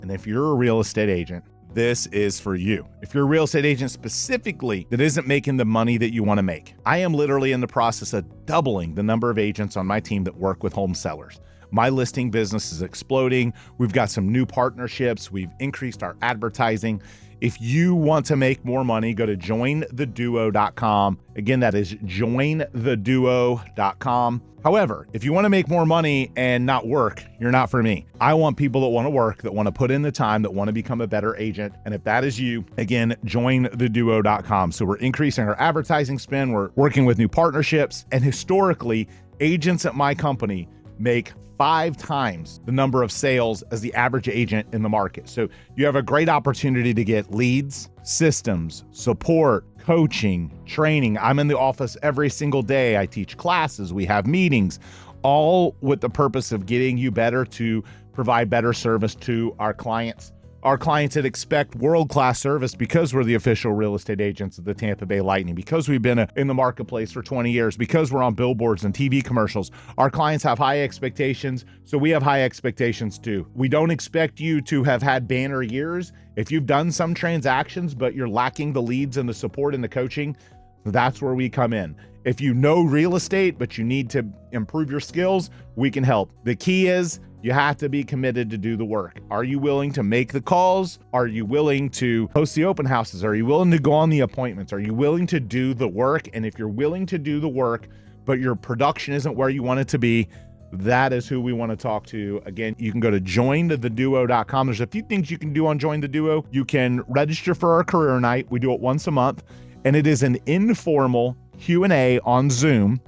And if you're a real estate agent, this is for you. If you're a real estate agent specifically that isn't making the money that you want to make, I am literally in the process of doubling the number of agents on my team that work with home sellers. My listing business is exploding. We've got some new partnerships. We've increased our advertising. If you want to make more money, go to jointheduo.com. Again, that is jointheduo.com. However, if you want to make more money and not work, you're not for me. I want people that want to work, that want to put in the time, that want to become a better agent. And if that is you, again, jointheduo.com. So we're increasing our advertising spend. We're working with new partnerships. And historically, agents at my company make 5 times the number of sales as the average agent in the market. So you have a great opportunity to get leads, systems, support, coaching, training. I'm in the office every single day. I teach classes. We have meetings, all with the purpose of getting you better to provide better service to our clients. Our clients that expect world-class service because we're the official real estate agents of the Tampa Bay Lightning, because we've been in the marketplace for 20 years, because we're on billboards and TV commercials. Our clients have high expectations, so we have high expectations too. We don't expect you to have had banner years. If you've done some transactions, but you're lacking the leads and the support and the coaching, that's where we come in. If you know real estate, but you need to improve your skills, we can help. The key is you have to be committed to do the work. Are you willing to make the calls? Are you willing to host the open houses? Are you willing to go on the appointments? Are you willing to do the work? And if you're willing to do the work, but your production isn't where you want it to be, that is who we want to talk to. Again, you can go to jointheduo.com. There's a few things you can do on Join the Duo. You can register for our career night. We do it once a month, and it is an informal Q&A on Zoom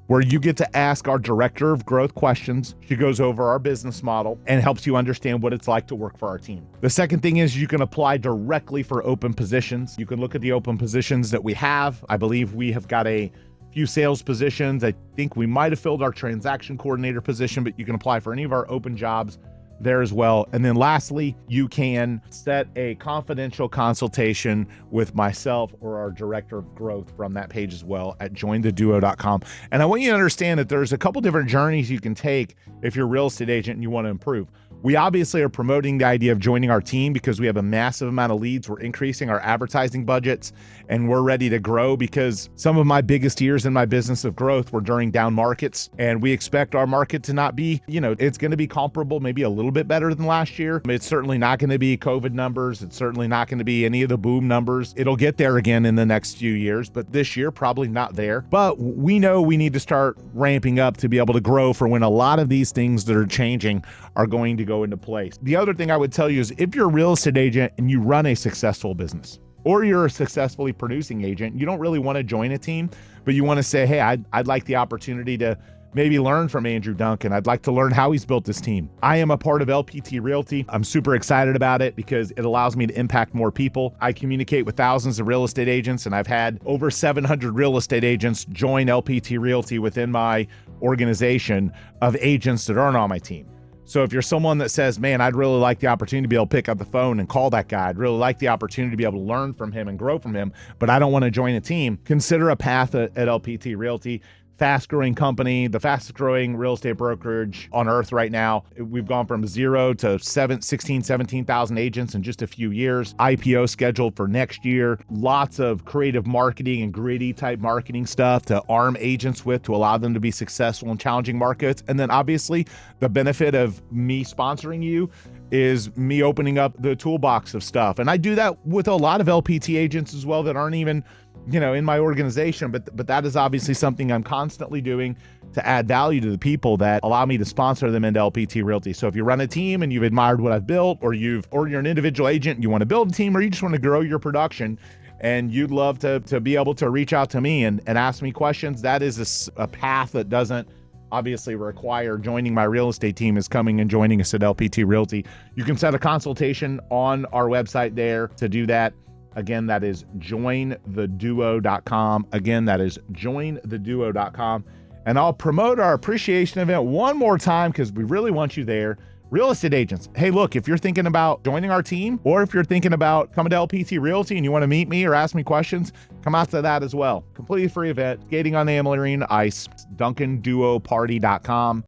where you get to ask our director of growth questions. She goes over our business model and helps you understand what it's like to work for our team. The second thing is you can apply directly for open positions. You can look at the open positions that we have. I believe we have got a few sales positions. I think we might have filled our transaction coordinator position, but you can apply for any of our open jobs there as well. And then lastly, you can set a confidential consultation with myself or our director of growth from that page as well at jointheduo.com. And I want you to understand that there's a couple different journeys you can take if you're a real estate agent and you want to improve. We obviously are promoting the idea of joining our team because we have a massive amount of leads. We're increasing our advertising budgets and we're ready to grow because some of my biggest years in my business of growth were during down markets. And we expect our market to not be, it's going to be comparable, maybe a little bit better than last year. It's certainly not going to be COVID numbers. It's certainly not going to be any of the boom numbers. It'll get there again in the next few years, but this year, probably not there. But we know we need to start ramping up to be able to grow for when a lot of these things that are changing are going to go into place. The other thing I would tell you is if you're a real estate agent and you run a successful business, or you're a successfully producing agent, you don't really want to join a team, but you want to say, hey, I'd like the opportunity to maybe learn from Andrew Duncan. I'd like to learn how he's built this team. I am a part of LPT Realty. I'm super excited about it because it allows me to impact more people. I communicate with thousands of real estate agents, and I've had over 700 real estate agents join LPT Realty within my organization of agents that aren't on my team. So if you're someone that says, man, I'd really like the opportunity to be able to pick up the phone and call that guy, I'd really like the opportunity to be able to learn from him and grow from him, but I don't want to join a team, consider a path at LPT Realty. Fast-growing company, the fastest-growing real estate brokerage on earth right now. We've gone from 0 to 17,000 agents in just a few years. IPO scheduled for next year. Lots of creative marketing and gritty type marketing stuff to arm agents with to allow them to be successful in challenging markets. And then obviously the benefit of me sponsoring you is me opening up the toolbox of stuff. And I do that with a lot of LPT agents as well that aren't even in my organization, but that is obviously something I'm constantly doing to add value to the people that allow me to sponsor them into LPT Realty. So if you run a team and you've admired what I've built, or you're an individual agent and you want to build a team, or you just want to grow your production and you'd love to be able to reach out to me and ask me questions, that is a path that doesn't obviously require joining my real estate team, is coming and joining us at LPT Realty. You can set a consultation on our website there to do that. Again, that is jointheduo.com. Again, that is jointheduo.com. And I'll promote our appreciation event one more time because we really want you there. Real estate agents, hey, look, if you're thinking about joining our team, or if you're thinking about coming to LPT Realty and you want to meet me or ask me questions, come out to that as well. Completely free event, skating on the Emery Arena ice, DuncanDuoParty.com.